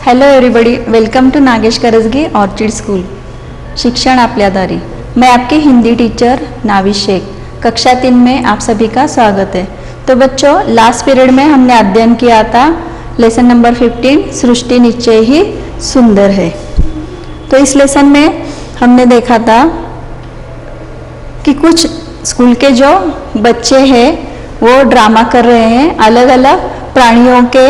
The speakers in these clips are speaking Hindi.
Hello everybody, welcome to Nagesh Karajagi Orchid School. शिक्षण आपल्या दारी। मैं आपकी हिंदी टीचर नाविश शेख। कक्षा 3 में आप सभी का स्वागत है। तो बच्चों, लास्ट पीरियड में हमने अध्ययन किया था लेसन नंबर 15, सृष्टि निश्चय ही सुंदर है। तो इस लेसन में हमने देखा था कि कुछ स्कूल के जो बच्चे हैं वो ड्रामा कर रहे हैं, अलग अलग प्राणियों के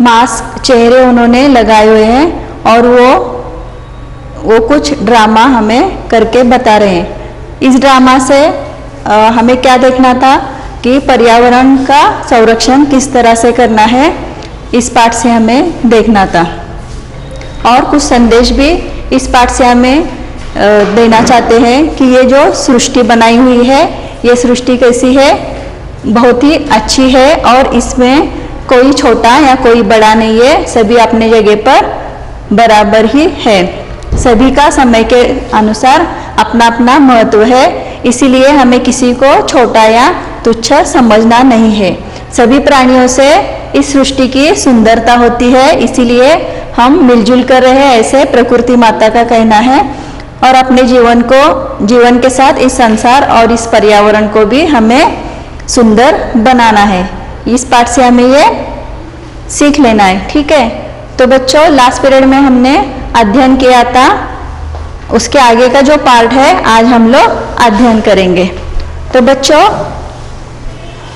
मास्क चेहरे उन्होंने लगाए हुए हैं और वो कुछ ड्रामा हमें करके बता रहे हैं। इस ड्रामा से हमें क्या देखना था कि पर्यावरण का संरक्षण किस तरह से करना है, इस पाठ से हमें देखना था। और कुछ संदेश भी इस पाठ से हमें देना चाहते हैं कि ये जो सृष्टि बनाई हुई है, ये सृष्टि कैसी है, बहुत ही अच्छी है और इसमें कोई छोटा या कोई बड़ा नहीं है, सभी अपने जगह पर बराबर ही है। सभी का समय के अनुसार अपना अपना महत्व है, इसीलिए हमें किसी को छोटा या तुच्छ समझना नहीं है। सभी प्राणियों से इस सृष्टि की सुंदरता होती है, इसीलिए हम मिलजुल कर रहे हैं, ऐसे प्रकृति माता का कहना है। और अपने जीवन के साथ इस संसार और इस पर्यावरण को भी हमें सुंदर बनाना है। इस पाठ से हमें ये सीख लेना है, ठीक है। तो बच्चों, लास्ट पीरियड में हमने अध्ययन किया था, उसके आगे का जो पार्ट है आज हम लोग अध्ययन करेंगे। तो बच्चों,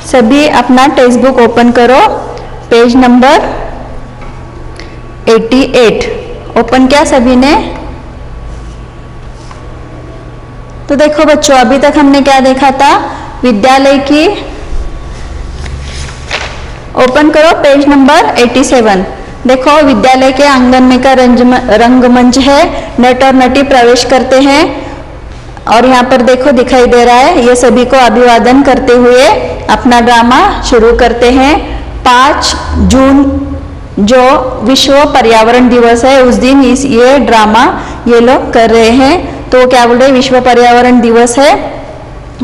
सभी अपना टेक्स्ट बुक ओपन करो, पेज नंबर 88 ओपन किया सभी ने? तो देखो बच्चों, अभी तक हमने क्या देखा था, विद्यालय की, ओपन करो पेज नंबर 87। देखो, विद्यालय के आंगन में का रंगमंच है, नट और नटी प्रवेश करते हैं और यहाँ पर देखो दिखाई दे रहा है, ये सभी को अभिवादन करते हुए अपना ड्रामा शुरू करते हैं। 5 जून जो विश्व पर्यावरण दिवस है, उस दिन ये ड्रामा ये लोग कर रहे हैं। तो क्या बोल रहे, विश्व पर्यावरण दिवस है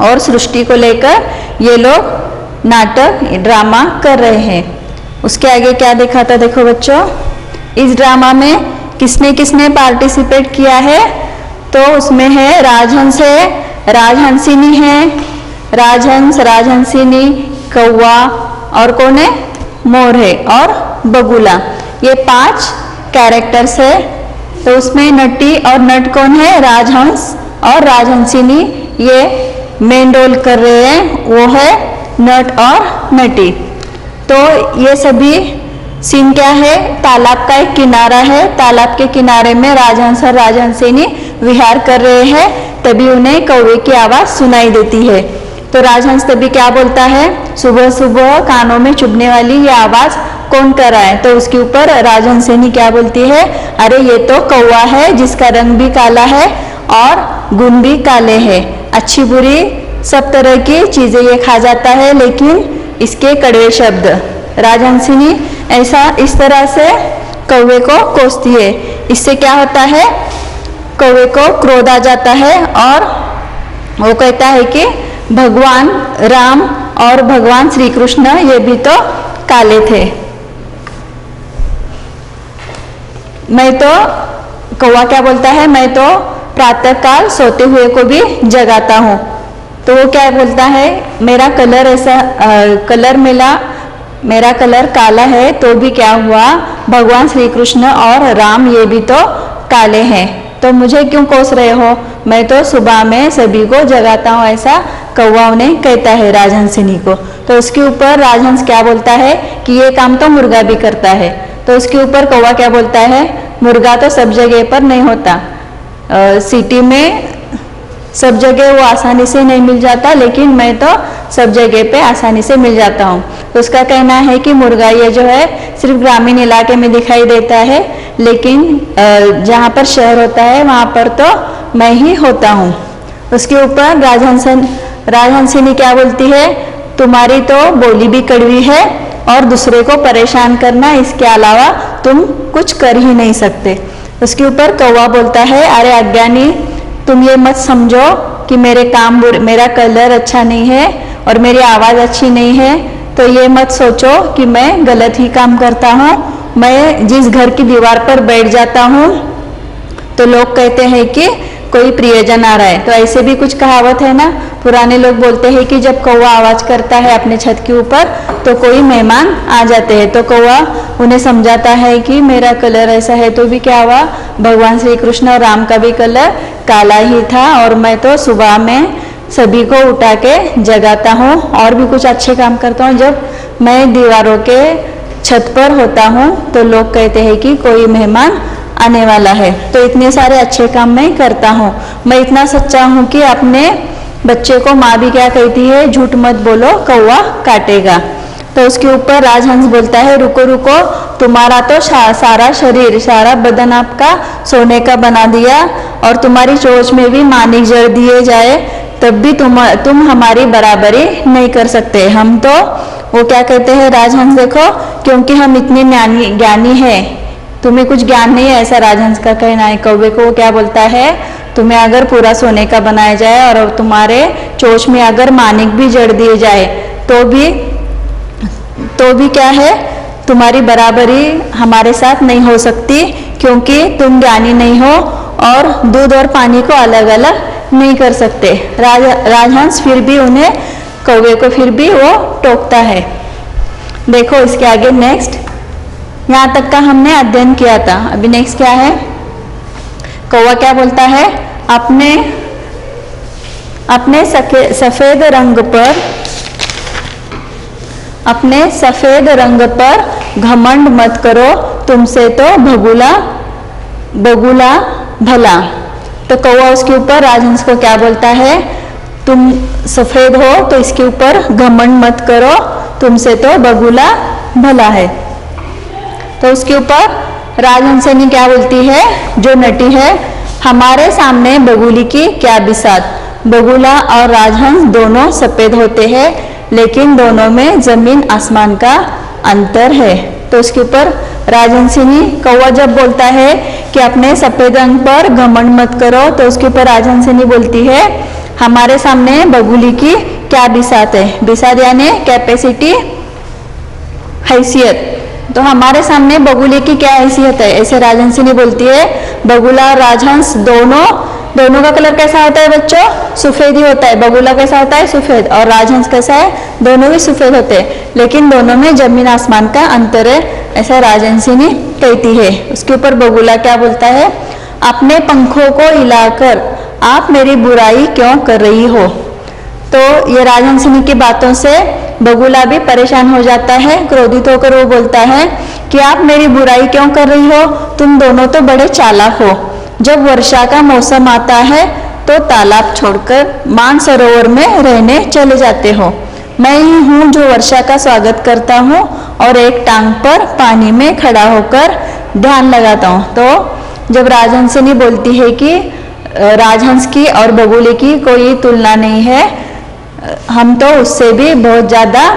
और सृष्टि को लेकर ये लोग नाटक ड्रामा कर रहे हैं। उसके आगे क्या देखा था, देखो बच्चों, इस ड्रामा में किसने किसने पार्टिसिपेट किया है, तो उसमें है राजहंस है, राजहंसिनी है, राजहंस, राजहंसिनी, कौवा और कौन है, मोर है और बगुला। ये 5 कैरेक्टर्स है। तो उसमें नटी और नट कौन है, राजहंस और राजहंसिनी, ये मेन रोल कर रहे हैं, वो है नट और नटी। तो ये सभी सीन क्या है, तालाब का एक किनारा है, तालाब के किनारे में राजहंस और राजहंसिनी विहार कर रहे हैं, तभी उन्हें कौवे की आवाज सुनाई देती है। तो राजहंस तभी क्या बोलता है, सुबह सुबह कानों में चुभने वाली ये आवाज कौन कर रहा है? तो उसके ऊपर राजहंसिनी क्या बोलती है, अरे ये तो कौवा है जिसका रंग भी काला है और गुण भी काले हैं, अच्छी बुरी सब तरह की चीजें ये खा जाता है, लेकिन इसके कड़वे शब्द। राजहंसिनी ऐसा इस तरह से कौवे को कोसती है। इससे क्या होता है, कौवे को क्रोध आ जाता है और वो कहता है कि भगवान राम और भगवान श्री कृष्ण ये भी तो काले थे। मैं तो, कौवा क्या बोलता है, मैं तो प्रातः काल सोते हुए को भी जगाता हूँ। तो वो क्या बोलता है, मेरा कलर ऐसा मेरा कलर काला है, तो भी क्या हुआ, भगवान श्री कृष्ण और राम ये भी तो काले हैं, तो मुझे क्यों कोस रहे हो, मैं तो सुबह में सभी को जगाता हूँ, ऐसा कौवा उन्हें कहता है राजहंसिनी को। तो उसके ऊपर राजहंस क्या बोलता है कि ये काम तो मुर्गा भी करता है। तो उसके ऊपर कौवा क्या बोलता है, मुर्गा तो सब जगह पर नहीं होता, सिटी में सब जगह वो आसानी से नहीं मिल जाता, लेकिन मैं तो सब जगह पे आसानी से मिल जाता हूँ। तो उसका कहना है कि मुर्गा ये जो है सिर्फ ग्रामीण इलाके में दिखाई देता है, लेकिन जहाँ पर शहर होता है वहाँ पर तो मैं ही होता हूँ। उसके ऊपर राजहंसिनी क्या बोलती है, तुम्हारी तो बोली भी कड़वी है और दूसरे को परेशान करना, इसके अलावा तुम कुछ कर ही नहीं सकते। उसके ऊपर कौवा बोलता है, अरे अज्ञानी, तुम ये मत समझो कि मेरा कलर अच्छा नहीं है और मेरी आवाज़ अच्छी नहीं है, तो ये मत सोचो कि मैं गलत ही काम करता हूँ। मैं जिस घर की दीवार पर बैठ जाता हूँ तो लोग कहते हैं कि कोई प्रियजन आ रहा है। तो ऐसे भी कुछ कहावत है ना, पुराने लोग बोलते हैं कि जब कौवा आवाज करता है अपने छत के ऊपर तो कोई मेहमान आ जाते हैं। तो कौवा उन्हें समझाता है कि मेरा कलर ऐसा है, तो भी क्या हुआ, भगवान श्री कृष्ण और राम का भी कलर काला ही था और मैं तो सुबह में सभी को उठा के जगाता हूँ और भी कुछ अच्छे काम करता हूँ। जब मैं दीवारों के छत पर होता हूँ तो लोग कहते हैं कि कोई मेहमान आने वाला है। तो इतने सारे अच्छे काम मैं करता हूँ। मैं इतना सच्चा हूँ कि अपने बच्चे को माँ भी क्या कहती है, झूठ मत बोलो कौवा काटेगा। तो उसके ऊपर राजहंस बोलता है, रुको रुको, तुम्हारा तो सारा शरीर, सारा बदन आपका सोने का बना दिया और तुम्हारी चोंच में भी मानिक जड़ दिए जाए तब भी तुम हमारी बराबरी नहीं कर सकते। हम तो, वो क्या कहते हैं राजहंस, देखो क्योंकि हम इतने ज्ञानी हैं, तुम्हें कुछ ज्ञान नहीं है, ऐसा राजहंस का कहना है। कौवे को क्या बोलता है, तुम्हें अगर पूरा सोने का बनाया जाए और तुम्हारे चोंच में अगर मानिक भी जड़ दिए जाए तो भी क्या है, तुम्हारी बराबरी हमारे साथ नहीं हो सकती क्योंकि तुम ज्ञानी नहीं हो और दूध और पानी को अलग अलग नहीं कर सकते। राजहंस फिर भी उन्हें, कौवे को फिर भी वो टोकता है। देखो इसके आगे नेक्स्ट, यहाँ तक का हमने अध्ययन किया था। अभी नेक्स्ट क्या है, कौवा क्या बोलता है, अपने सफेद रंग पर घमंड मत करो, तुमसे तो बगुला भला। तो कौवा उसके ऊपर राजहंस को क्या बोलता है, तुम सफेद हो तो इसके ऊपर घमंड मत करो, तुमसे तो बगुला भला है। तो उसके ऊपर राजहंसनी क्या बोलती है, जो नटी है, हमारे सामने बगुली की क्या बिसात। बगुला और राजहंस दोनों सफेद होते हैं लेकिन दोनों में जमीन आसमान का अंतर है। तो उसके ऊपर राजहंसिनी, कौवा जब बोलता है कि अपने सफेद रंग पर घमंड मत करो तो उसके ऊपर राजहंसिनी बोलती है, हमारे सामने बगुली की क्या बिसात है। बिसात यानी कैपेसिटी, हैसियत। तो हमारे सामने बगुले की क्या हैसियत है, ऐसे राजहंसिनी बोलती है। बगुला और राजहंस दोनों का कलर कैसा होता है बच्चों, सफेद ही होता है। बगुला कैसा होता है, सफेद, और राजहंस कैसा है, दोनों भी सफेद होते हैं लेकिन दोनों में जमीन आसमान का अंतर है, ऐसा राजहंसिनी कहती है। उसके ऊपर बगुला क्या बोलता है, अपने पंखों को हिलाकर आप मेरी बुराई क्यों कर रही हो। तो ये राजहंसिनी की बातों से बगुला भी परेशान हो जाता है, क्रोधित होकर वो बोलता है कि आप मेरी बुराई क्यों कर रही हो, तुम दोनों तो बड़े चालाक हो। जब वर्षा का मौसम आता है तो तालाब छोड़कर मानसरोवर में रहने चले जाते हो। मैं ही हूँ जो वर्षा का स्वागत करता हूँ और एक टांग पर पानी में खड़ा होकर ध्यान लगाता हूँ। तो जब राजहंसिनी बोलती है कि राजहंस की और बगुले की कोई तुलना नहीं है, हम तो उससे भी बहुत ज्यादा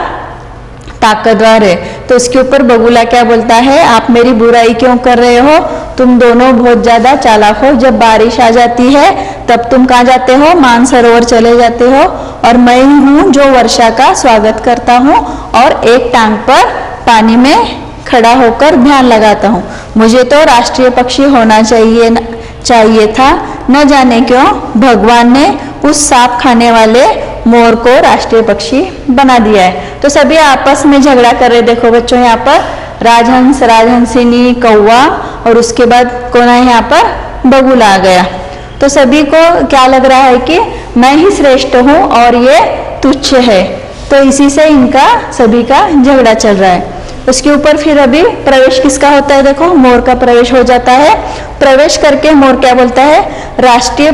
ताकतवर है। तो इसके ऊपर बगुला क्या बोलता है, आप मेरी बुराई क्यों कर रहे हो, तुम दोनों बहुत ज्यादा चालाक हो। जब बारिश आ जाती है तब तुम कहाँ जाते हो, मानसरोवर चले जाते हो, और मैं ही हूँ जो वर्षा का स्वागत करता हूँ और एक टांग पर पानी में खड़ा होकर ध्यान लगाता हूँ। मुझे तो राष्ट्रीय पक्षी होना चाहिए था, न जाने क्यों भगवान ने उस सांप खाने वाले मोर को राष्ट्रीय पक्षी बना दिया है। तो सभी आपस में झगड़ा कर रहे, देखो बच्चों यहाँ पर राजहंस, राजहंसिनी, कौवा और उसके बाद कौन है यहाँ पर, बगुला आ गया। तो सभी को क्या लग रहा है कि मैं ही श्रेष्ठ हूँ और ये तुच्छ है। तो इसी से इनका सभी का झगड़ा चल रहा है। उसके ऊपर फिर अभी प्रवेश किसका होता है, देखो मोर का प्रवेश हो जाता है। प्रवेश करके मोर क्या बोलता है, राष्ट्रीय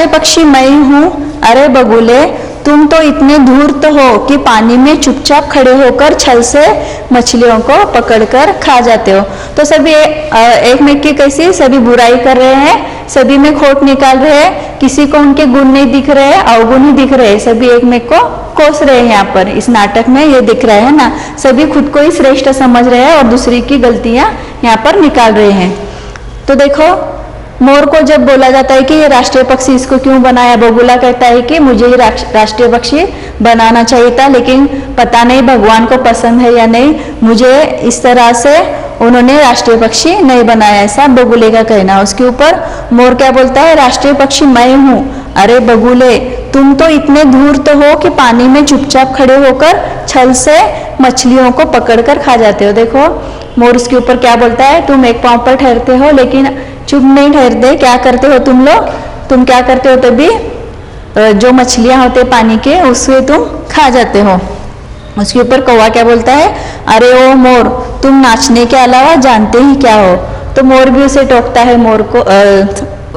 पक्षी मैं ही हूँ। अरे बगुले, तुम तो इतने धूर्त हो कि पानी में चुपचाप खड़े होकर छल से मछलियों को पकड़कर खा जाते हो। तो सभी एक में की कैसी सभी बुराई कर रहे हैं, सभी में खोट निकाल रहे हैं, किसी को उनके गुण नहीं दिख रहे, अवगुण ही दिख रहे हैं, सभी एक में को कोस रहे हैं। यहाँ पर इस नाटक में ये दिख रहा है ना, सभी खुद को ही श्रेष्ठ समझ रहे हैं और दूसरी की गलतियां यहाँ पर निकाल रहे हैं। तो देखो मोर को जब बोला जाता है कि ये राष्ट्रीय पक्षी, इसको क्यों बनाया, बगुला कहता है कि मुझे ये राष्ट्रीय पक्षी बनाना चाहिए था, लेकिन पता नहीं भगवान को पसंद है या नहीं, मुझे इस तरह से उन्होंने राष्ट्रीय पक्षी नहीं बनाया, ऐसा बगुले का कहना है। उसके ऊपर मोर क्या बोलता है, राष्ट्रीय पक्षी मैं हूँ। अरे बगुले, तुम तो इतने दूर तो हो कि पानी में चुपचाप खड़े होकर छल से मछलियों को पकड़कर खा जाते हो। देखो मोर उसके ऊपर क्या बोलता है, तुम एक पांव पर ठहरते हो लेकिन चुप नहीं ठहरते, क्या करते हो तुम लोग, तुम क्या करते हो तभी, जो मछलियां होते पानी के उससे तुम खा जाते हो। उसके ऊपर कौवा क्या बोलता है, अरे ओ मोर, तुम नाचने के अलावा जानते ही क्या हो। तो मोर भी उसे टोकता है, मोर को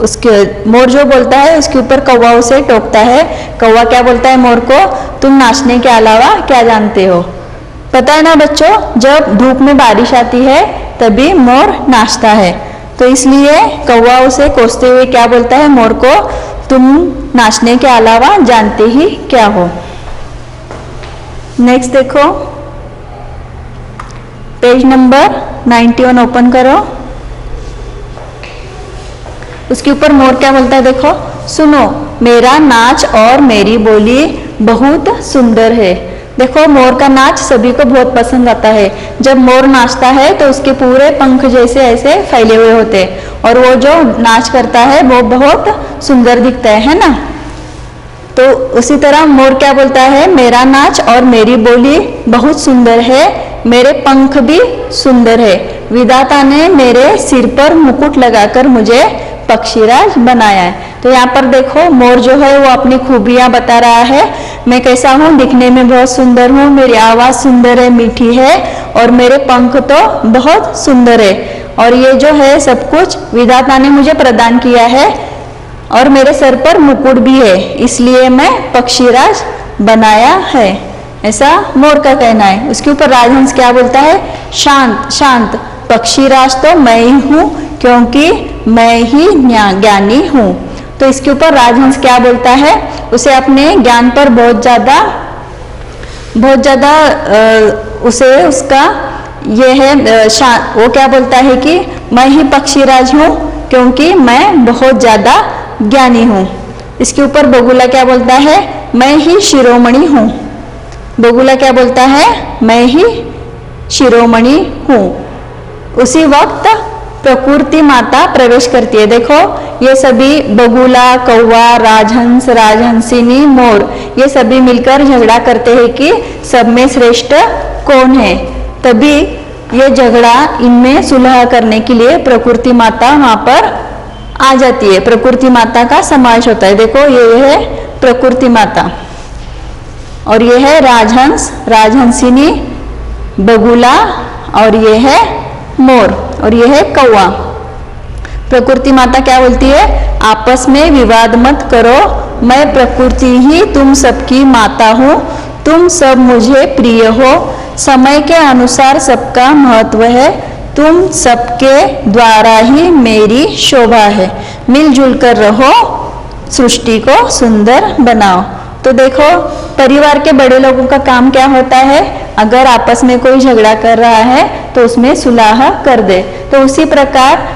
उसके मोर जो बोलता है उसके ऊपर कौवा उसे टोकता है। कौवा क्या बोलता है मोर को, तुम नाचने के अलावा क्या जानते हो। पता है ना बच्चों, जब धूप में बारिश आती है तभी मोर नाचता है, तो इसलिए कौवा उसे कोसते हुए क्या बोलता है मोर को, तुम नाचने के अलावा जानते ही क्या हो। नेक्स्ट देखो, पेज नंबर 91 ओपन करो। उसके ऊपर मोर क्या बोलता है, देखो, सुनो मेरा नाच और मेरी बोली बहुत सुंदर है। देखो मोर का नाच सभी को बहुत पसंद आता है। जब मोर नाचता है तो उसके पूरे पंख जैसे ऐसे फैले हुए होते हैं, और वो जो नाच करता है वो बहुत सुंदर दिखता है ना। तो उसी तरह मोर क्या बोलता है, मेरा नाच और मेरी बोली बहुत सुंदर है, मेरे पंख भी सुंदर है, विधाता ने मेरे सिर पर मुकुट लगाकर मुझे पक्षीराज बनाया है। तो यहाँ पर देखो मोर जो है वो अपनी खूबियां बता रहा है, मैं कैसा हूँ, दिखने में बहुत सुंदर हूँ, मेरी आवाज सुंदर है, मीठी है, और मेरे पंख तो बहुत सुंदर है, और ये जो है सब कुछ विधाता ने मुझे प्रदान किया है, और मेरे सर पर मुकुट भी है, इसलिए मैं पक्षीराज बनाया है, ऐसा मोर का कहना है। उसके ऊपर राजहंस क्या बोलता है, शांत शांत, पक्षीराज तो मैं ही हूँ क्योंकि मैं ही ज्ञानी हूँ। तो इसके ऊपर राजहंस क्या बोलता है, उसे अपने ज्ञान पर बहुत ज्यादा उसे उसका ये है वो क्या बोलता है कि मैं ही पक्षीराज हूँ क्योंकि मैं बहुत ज्यादा ज्ञानी हूँ। इसके ऊपर बगुला क्या बोलता है, मैं ही शिरोमणि हूँ। बगुला क्या बोलता है, मैं ही शिरोमणि हूँ। उसी वक्त प्रकृति माता प्रवेश करती है। देखो ये सभी बगुला, कौवा, राजहंस, राजहंसिनी, मोर, ये सभी मिलकर झगड़ा करते हैं कि सब में श्रेष्ठ कौन है। तभी ये झगड़ा इनमें सुलह करने के लिए प्रकृति माता वहां पर आ जाती है, प्रकृति माता का समावेश होता है। देखो ये है प्रकृति माता, और ये है राजहंस, राजहंसिनी, बगुला, और ये है मोर, और ये है कौवा। प्रकृति माता क्या बोलती है, आपस में विवाद मत करो, मैं प्रकृति ही तुम सबकी माता हूँ, तुम सब मुझे प्रिय हो, समय के अनुसार सबका महत्व है, तुम सबके द्वारा ही मेरी शोभा है, मिलजुल कर रहो, सृष्टि को सुंदर बनाओ। तो देखो परिवार के बड़े लोगों का काम क्या होता है, अगर आपस में कोई झगड़ा कर रहा है तो उसमें सुलह कर दे। तो उसी प्रकार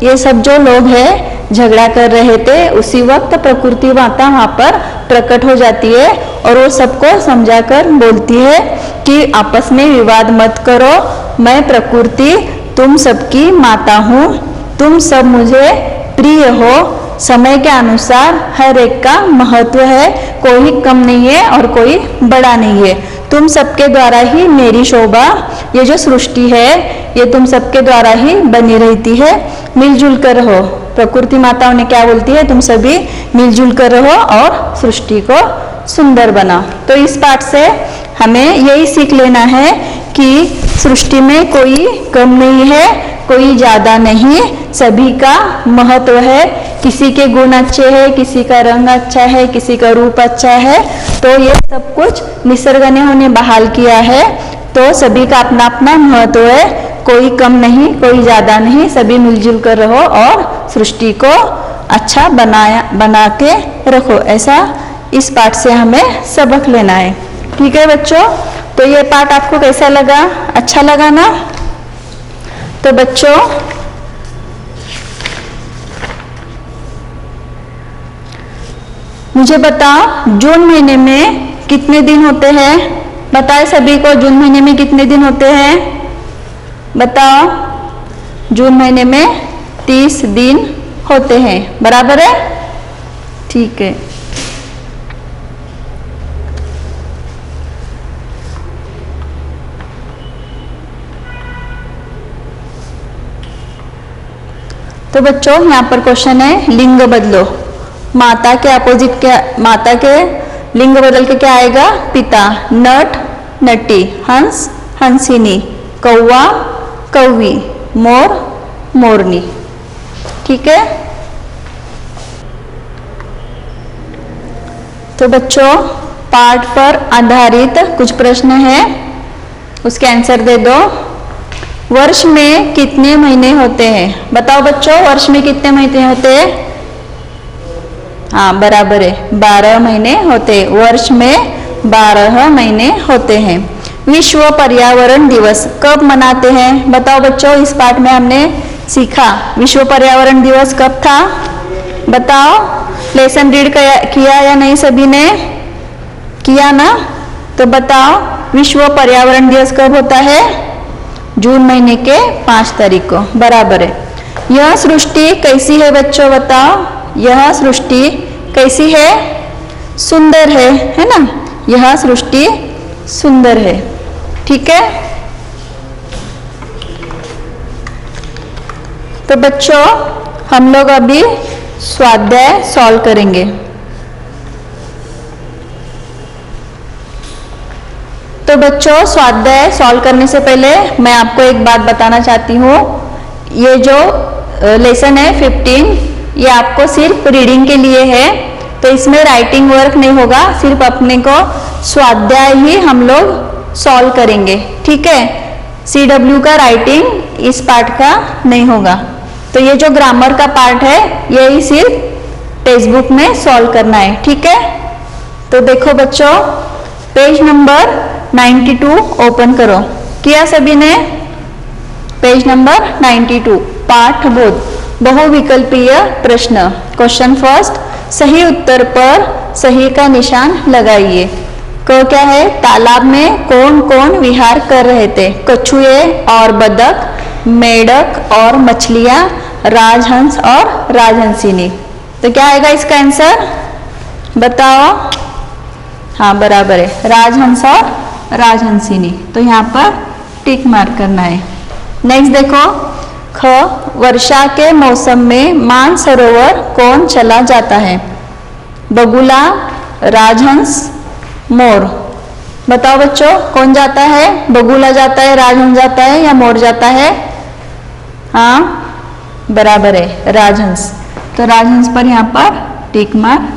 ये सब जो लोग हैं झगड़ा कर रहे थे, उसी वक्त प्रकृति माता वहां पर प्रकट हो जाती है, और वो सबको समझाकर बोलती है कि आपस में विवाद मत करो, मैं प्रकृति तुम सबकी माता हूँ, तुम सब मुझे प्रिय हो, समय के अनुसार हर एक का महत्व है, कोई कम नहीं है और कोई बड़ा नहीं है, तुम सबके द्वारा ही मेरी शोभा, ये जो सृष्टि है ये तुम सबके द्वारा ही बनी रहती है, मिलजुल कर रहो। प्रकृति माताओं ने क्या बोलती है, तुम सभी मिलजुल कर रहो और सृष्टि को सुंदर बनाओ। तो इस पाठ से हमें यही सीख लेना है कि सृष्टि में कोई कम नहीं है, कोई ज्यादा नहीं, सभी का महत्व है, किसी के गुण अच्छे हैं, किसी का रंग अच्छा है, किसी का रूप अच्छा है, तो ये सब कुछ निसर्ग ने उन्हें बहाल किया है, तो सभी का अपना अपना महत्व है, कोई कम नहीं, कोई ज्यादा नहीं, सभी मिलजुल कर रहो और सृष्टि को अच्छा बना के रखो। ऐसा इस पाठ से हमें सबक लेना है। ठीक है बच्चों, तो ये पाठ आपको कैसा लगा, अच्छा लगा ना। तो बच्चों मुझे बताओ जून महीने में कितने दिन होते हैं? बताए सभी को, जून महीने में कितने दिन होते हैं? बताओ। जून महीने में 30 दिन होते हैं, बराबर है? ठीक है। तो बच्चों यहाँ पर क्वेश्चन है लिंग बदलो। माता के अपोजिट क्या, माता के लिंग बदल के क्या आएगा? पिता। नट नटी, हंस हंसिनी, कौवा कौवी, मोर मोरनी। ठीक है। तो बच्चों पाठ पर आधारित कुछ प्रश्न हैं, उसके आंसर दे दो। वर्ष में कितने महीने होते हैं? बताओ बच्चों, वर्ष में कितने महीने होते हैं? हाँ बराबर है, 12 महीने होते हैं। वर्ष में 12 महीने होते हैं। विश्व पर्यावरण दिवस कब मनाते हैं? बताओ बच्चों, इस पाठ में हमने सीखा विश्व पर्यावरण दिवस कब था? बताओ। लेसन रीड किया या नहीं? सभी ने किया ना? तो बताओ विश्व पर्यावरण दिवस कब होता है? जून महीने के 5 तारीख को, बराबर है। यह सृष्टि कैसी है बच्चों? बताओ, यह सृष्टि कैसी है? सुंदर है ना? यह सृष्टि सुंदर है। ठीक है। तो बच्चों हम लोग अभी स्वाध्याय सॉल्व करेंगे। तो बच्चों स्वाध्याय सॉल्व करने से पहले मैं आपको एक बात बताना चाहती हूँ। ये जो लेसन है 15, ये आपको सिर्फ रीडिंग के लिए है, तो इसमें राइटिंग वर्क नहीं होगा, सिर्फ अपने को स्वाध्याय ही हम लोग सॉल्व करेंगे। ठीक है। CW का राइटिंग इस पार्ट का नहीं होगा। तो ये जो ग्रामर का पार्ट है यही सिर्फ टेक्स्ट बुक में सॉल्व करना है। ठीक है। तो देखो बच्चों पेज नंबर 92 ओपन करो। किया सभी ने? पेज नंबर 92 पाठ बोध बहुविकल्पीय प्रश्न। क्वेश्चन फर्स्ट, सही उत्तर पर सही का निशान लगाइए। क क्या है? तालाब में कौन कौन विहार कर रहे थे? कछुए और बदक, मेढक और मछलियां, राजहंस और राजहंसिनी। तो क्या आएगा इसका आंसर? बताओ। हाँ बराबर है, राजहंस और राजहंसिनी। तो यहाँ पर टिक मार्क करना है। नेक्स्ट देखो, ख वर्षा के मौसम में मानसरोवर कौन चला जाता है? बगुला, राजहंस, मोर। बताओ बच्चों कौन जाता है? बगुला जाता है, राजहंस जाता है या मोर जाता है? हाँ बराबर है, राजहंस। तो राजहंस पर यहाँ पर टिक मार्क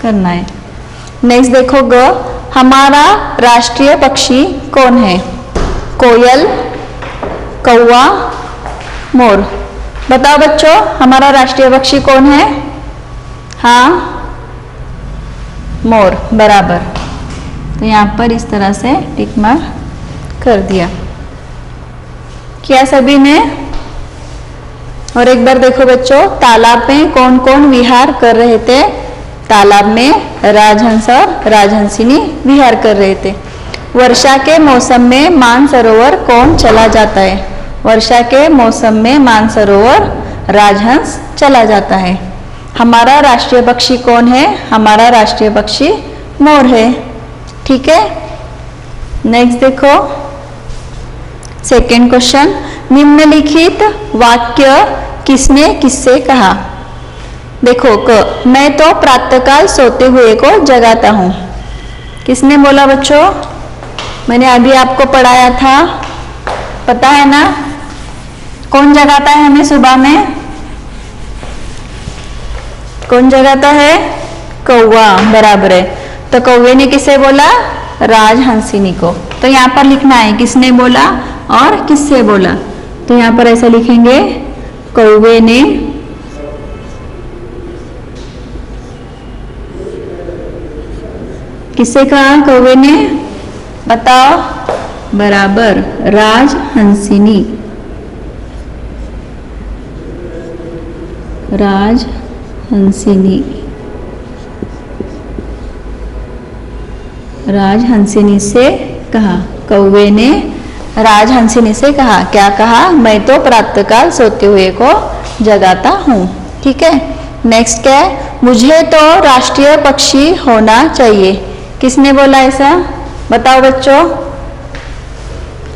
करना है। नेक्स्ट देखो, ग हमारा राष्ट्रीय पक्षी कौन है? कोयल, कौवा, मोर। बताओ बच्चों हमारा राष्ट्रीय पक्षी कौन है? हाँ मोर, बराबर। तो यहाँ पर इस तरह से टिक मार्क कर दिया। क्या सभी ने? और एक बार देखो बच्चों, तालाब में कौन कौन विहार कर रहे थे? तालाब में राजहंस और राजहंसिनी विहार कर रहे थे। वर्षा के मौसम में मानसरोवर कौन चला जाता है? वर्षा के मौसम में मानसरोवर राजहंस चला जाता है। हमारा राष्ट्रीय पक्षी कौन है? हमारा राष्ट्रीय पक्षी मोर है। ठीक है। नेक्स्ट देखो, सेकेंड क्वेश्चन, निम्नलिखित वाक्य किसने किससे कहा? देखो, क मैं तो प्रातःकाल सोते हुए को जगाता हूँ। किसने बोला बच्चों? मैंने अभी आपको पढ़ाया था, पता है ना? कौन जगाता है हमें सुबह में? कौन जगाता है? कौवा, बराबर है। तो कौवे ने किसे बोला? राजहंसिनी को। तो यहाँ पर लिखना है किसने बोला और किससे बोला। तो यहाँ पर ऐसा लिखेंगे, कौवे ने किससे कहा? कौवे ने। बताओ, बराबर, राजहंसिनी। राजहंसिनी। राजहंसिनी से कहा, कौवे ने राजहंसिनी से कहा, क्या कहा, मैं तो प्रातःकाल सोते हुए को जगाता हूँ। ठीक है, नेक्स्ट क्या है, मुझे तो राष्ट्रीय पक्षी होना चाहिए। किसने बोला ऐसा, बताओ बच्चों।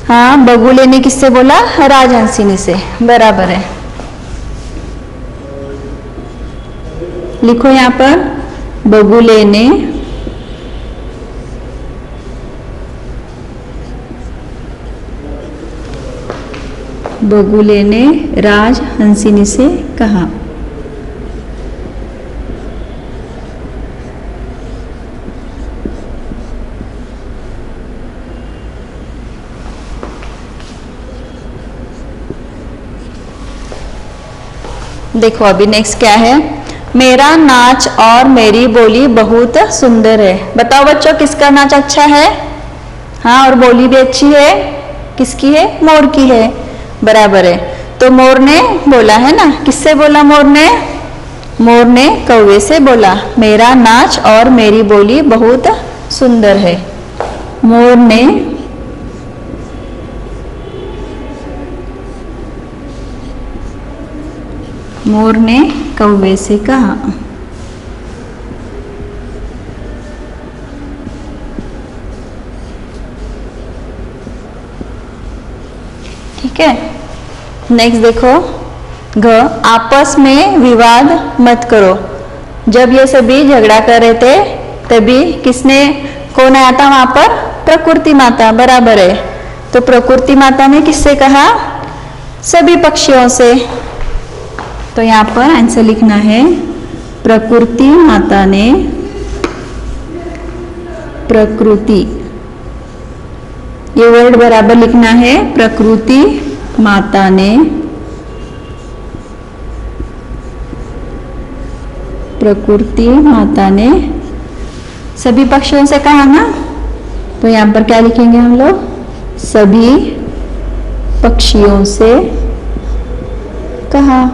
हाँ, बगुले ने किससे बोला, राजहंसिनी से, बराबर है। लिखो यहाँ पर, बगुले ने राजहंसिनी से कहा। देखो अभी नेक्स्ट क्या है, मेरा नाच और मेरी बोली बहुत सुंदर है। बताओ बच्चों, किसका नाच अच्छा है। हाँ, और बोली भी अच्छी है, किसकी है, मोर की है, बराबर है। तो मोर ने बोला है ना, किससे बोला मोर ने कौवे से बोला, मेरा नाच और मेरी बोली बहुत सुंदर है। मोर ने कौवे से कहा। ठीक है, नेक्स्ट देखो, आपस में विवाद मत करो। जब ये सभी झगड़ा कर रहे थे तभी कौन आया था वहां पर, प्रकृति माता, बराबर है। तो प्रकृति माता ने किससे कहा, सभी पक्षियों से। तो यहाँ पर आंसर लिखना है, प्रकृति माता ने, प्रकृति, ये वर्ड बराबर लिखना है, प्रकृति माता ने, प्रकृति माता ने सभी पक्षियों से कहा ना। तो यहाँ पर क्या लिखेंगे हम लोग, सभी पक्षियों से कहा।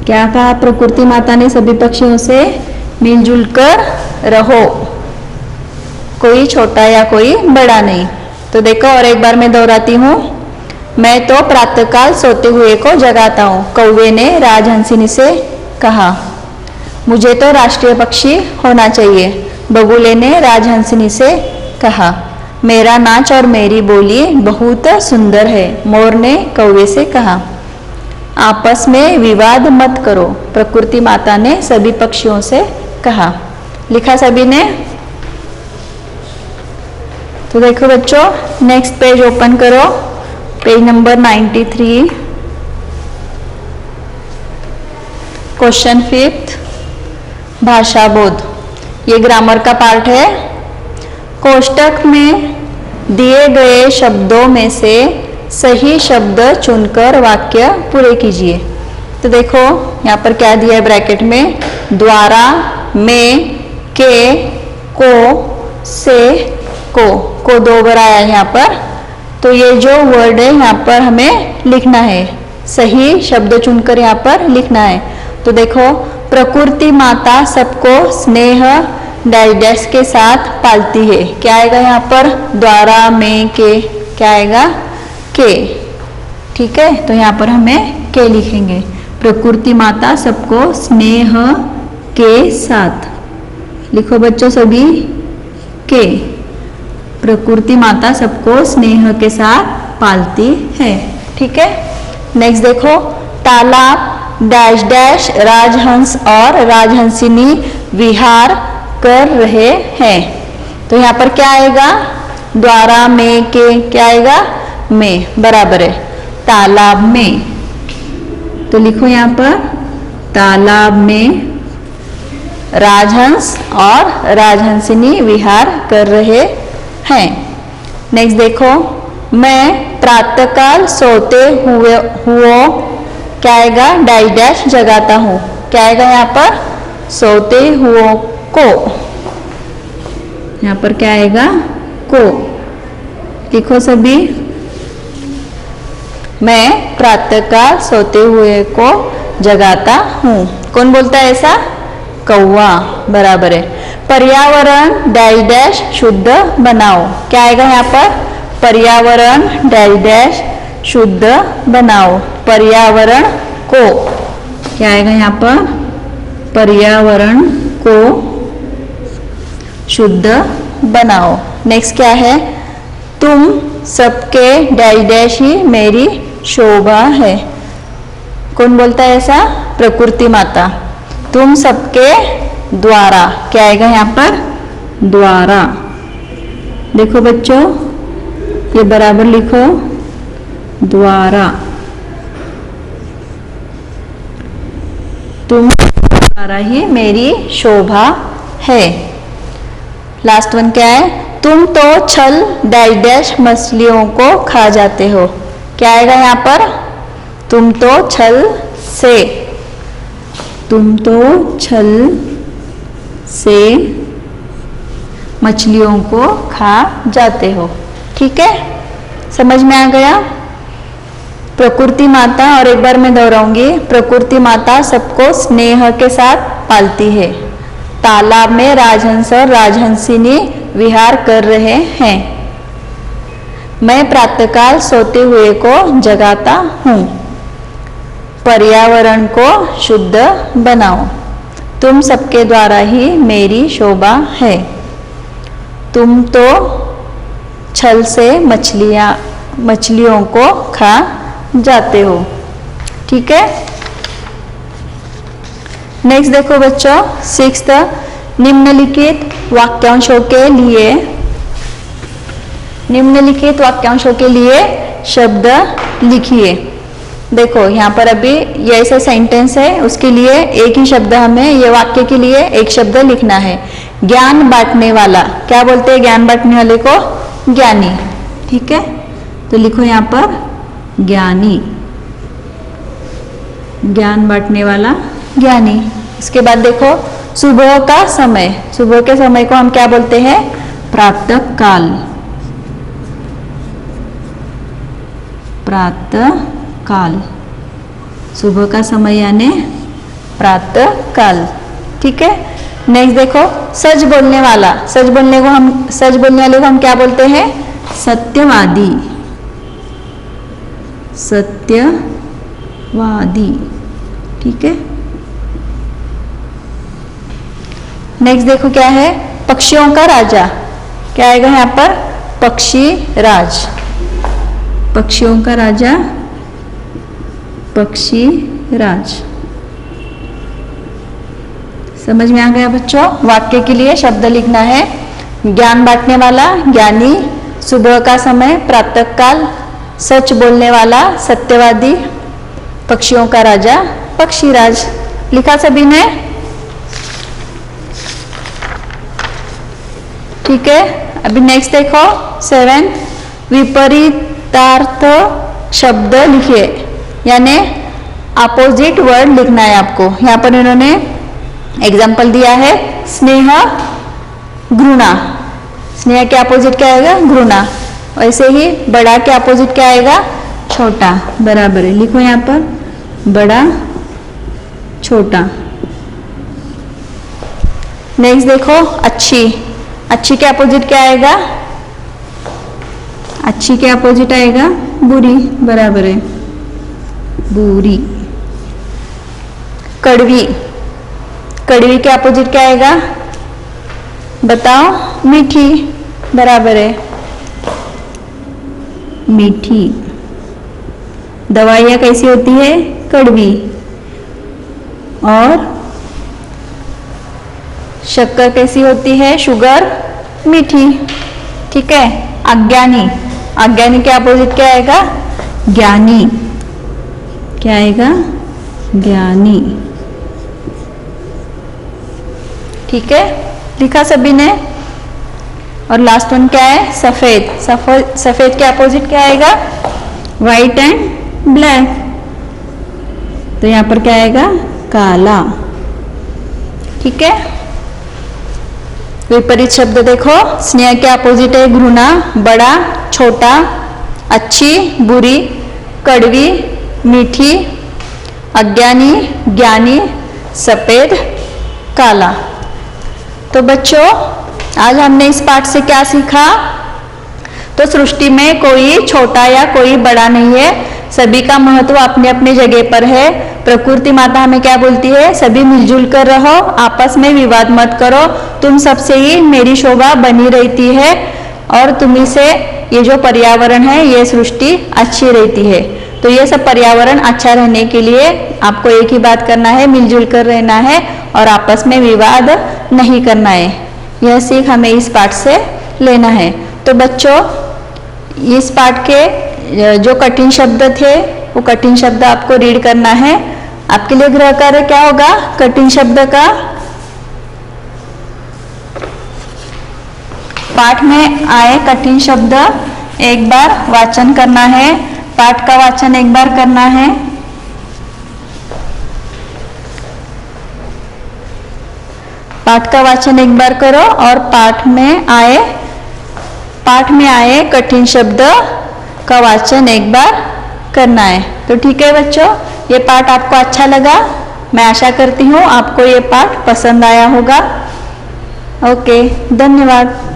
क्या कहा प्रकृति माता ने सभी पक्षियों से, मिलजुल कर रहो, कोई छोटा या कोई बड़ा नहीं। तो देखो और एक बार मैं दोहराती हूँ, मैं तो प्रातःकाल सोते हुए को जगाता हूँ, कौवे ने राजहंसिनी से कहा। मुझे तो राष्ट्रीय पक्षी होना चाहिए, बगुले ने राजहंसिनी से कहा। मेरा नाच और मेरी बोली बहुत सुंदर है, मोर ने कौवे से कहा। आपस में विवाद मत करो, प्रकृति माता ने सभी पक्षियों से कहा। लिखा सभी ने। तो देखो बच्चों, नेक्स्ट पेज ओपन करो, पेज नंबर 93, क्वेश्चन 5, भाषा बोध। ये ग्रामर का पार्ट है। कोष्टक में दिए गए शब्दों में से सही शब्द चुनकर वाक्य पूरे कीजिए। तो देखो यहाँ पर क्या दिया है ब्रैकेट में, द्वारा, में, के, को, से, को 2 बार आया है यहाँ पर। तो ये जो वर्ड है यहाँ पर हमें लिखना है, सही शब्द चुनकर यहाँ पर लिखना है। तो देखो, प्रकृति माता सबको स्नेह डैश डैश के साथ पालती है। क्या आएगा यहाँ पर, द्वारा, में, के, क्या आएगा, के। ठीक है, तो यहाँ पर हमें के लिखेंगे। प्रकृति माता सबको स्नेह के साथ, लिखो बच्चों सभी, के। प्रकृति माता सबको स्नेह के साथ पालती है। ठीक है, नेक्स्ट देखो, तालाब डैश डैश राजहंस और राजहंसिनी विहार कर रहे हैं। तो यहाँ पर क्या आएगा, द्वारा, में, के, क्या आएगा, में, बराबर है। तालाब में, तो लिखो यहाँ पर, तालाब में राजहंस और राजहंसिनी विहार कर रहे हैं। नेक्स्ट देखो, मैं प्रातःकाल सोते हुए क्या आएगा, डैश डैश जगाता हूँ। क्या आएगा यहाँ पर, सोते हुए को, यहाँ पर क्या आएगा, को। लिखो सभी, मैं प्रातःकाल सोते हुए को जगाता हूँ। कौन बोलता है ऐसा? कौवा, बराबर है। पर्यावरण डैश डैश शुद्ध बनाओ। क्या आएगा यहाँ पर? पर्यावरण डैश डैश शुद्ध बनाओ। पर्यावरण को, क्या आएगा यहाँ पर? पर्यावरण को शुद्ध बनाओ। नेक्स्ट क्या है? तुम सबके डैश डैश ही मेरी शोभा है। कौन बोलता है ऐसा? प्रकृति माता। तुम सबके द्वारा, क्या आएगा यहाँ पर? द्वारा। देखो बच्चों, ये बराबर लिखो, द्वारा। तुम द्वारा ही मेरी शोभा है। लास्ट वन क्या है? तुम तो छल डैश डैश मछलियों को खा जाते हो। क्या आएगा यहाँ पर? तुम तो छल से, तुम तो छल से मछलियों को खा जाते हो। ठीक है, समझ में आ गया? प्रकृति माता, और एक बार मैं दोहराऊंगी, प्रकृति माता सबको स्नेह के साथ पालती है। तालाब में राजहंस और राजहंसिनी विहार कर रहे हैं। मैं प्रातःकाल सोते हुए को जगाता हूँ। पर्यावरण को शुद्ध बनाओ। तुम सबके द्वारा ही मेरी शोभा है। तुम तो छल से मछलियों को खा जाते हो। ठीक है, नेक्स्ट देखो बच्चों, 6th, निम्नलिखित वाक्यांशों के लिए शब्द लिखिए। देखो यहाँ पर अभी ये ऐसा सेंटेंस है, उसके लिए एक ही शब्द, हमें ये वाक्य के लिए एक शब्द लिखना है। ज्ञान बांटने वाला, क्या बोलते हैं ज्ञान बांटने वाले को? ज्ञानी। ठीक है, तो लिखो यहाँ पर ज्ञानी। ज्ञान बांटने वाला ज्ञानी। इसके बाद देखो सुबह का समय, सुबह के समय को हम क्या बोलते हैं? प्रातः काल। प्रातः काल, सुबह का समय यानी प्रातः काल। ठीक है, नेक्स्ट देखो सच बोलने वाला, सच बोलने वाले को हम क्या बोलते हैं? सत्यवादी। सत्यवादी। ठीक है, नेक्स्ट देखो क्या है? पक्षियों का राजा। क्या आएगा यहाँ पर? पक्षी राज। पक्षियों का राजा, पक्षी राज। समझ में आ गया बच्चों? वाक्य के लिए शब्द लिखना है। ज्ञान बांटने वाला ज्ञानी, सुबह का समय प्रातःकाल, सच बोलने वाला सत्यवादी, पक्षियों का राजा पक्षीराज। लिखा सभी ने? ठीक है, अभी नेक्स्ट देखो 7, विपरीतार्थ शब्द लिखिए, यानी अपोजिट वर्ड लिखना है आपको। यहाँ पर इन्होंने एग्जाम्पल दिया है स्नेह, घृणा। स्नेह के अपोजिट क्या आएगा? घृणा। वैसे ही बड़ा के अपोजिट क्या आएगा? छोटा। बराबर है, लिखो यहाँ पर बड़ा, छोटा। नेक्स्ट देखो अच्छी। अच्छी के अपोजिट क्या आएगा? अच्छी के अपोजिट आएगा बुरी। बराबर है, बुरी। कड़वी। कड़वी के अपोजिट क्या आएगा? बताओ? मीठी। बराबर है, मीठी। दवाइयाँ कैसी होती है? कड़वी। और शक्कर कैसी होती है? शुगर, मीठी। ठीक है, अज्ञानी। अज्ञानी के अपोजिट क्या आएगा? ज्ञानी। क्या आएगा? ज्ञानी। ठीक है, लिखा सभी ने? और लास्ट वन क्या है? सफेद। सफेद के अपोजिट क्या आएगा? White and black. तो यहां पर क्या आएगा? काला। ठीक है, विपरीत शब्द देखो। स्नेह के अपोजिट है घृणा, बड़ा, छोटा, अच्छी, बुरी, कड़वी, मीठी, अज्ञानी, ज्ञानी, सफेद, काला। तो बच्चों आज हमने इस पाठ से क्या सीखा? तो सृष्टि में कोई छोटा या कोई बड़ा नहीं है, सभी का महत्व अपने अपने जगह पर है। प्रकृति माता हमें क्या बोलती है? सभी मिलजुल कर रहो, आपस में विवाद मत करो, तुम सबसे ही मेरी शोभा बनी रहती है और तुम्ही से ये जो पर्यावरण है, ये सृष्टि अच्छी रहती है। तो ये सब पर्यावरण अच्छा रहने के लिए आपको एक ही बात करना है, मिलजुल कर रहना है और आपस में विवाद नहीं करना है। यह सीख हमें इस पाठ से लेना है। तो बच्चों इस पाठ के जो कठिन शब्द थे वो कठिन शब्द आपको रीड करना है। आपके लिए गृह कार्य क्या होगा कठिन शब्द का? पाठ में आए कठिन शब्द एक बार वाचन करना है, पाठ का वाचन एक बार करना है। पाठ का वाचन एक बार करो और पाठ में आए कठिन शब्द का वाचन एक बार करना है। तो ठीक है बच्चों, ये पाठ आपको अच्छा लगा? मैं आशा करती हूँ आपको ये पाठ पसंद आया होगा। ओके, धन्यवाद।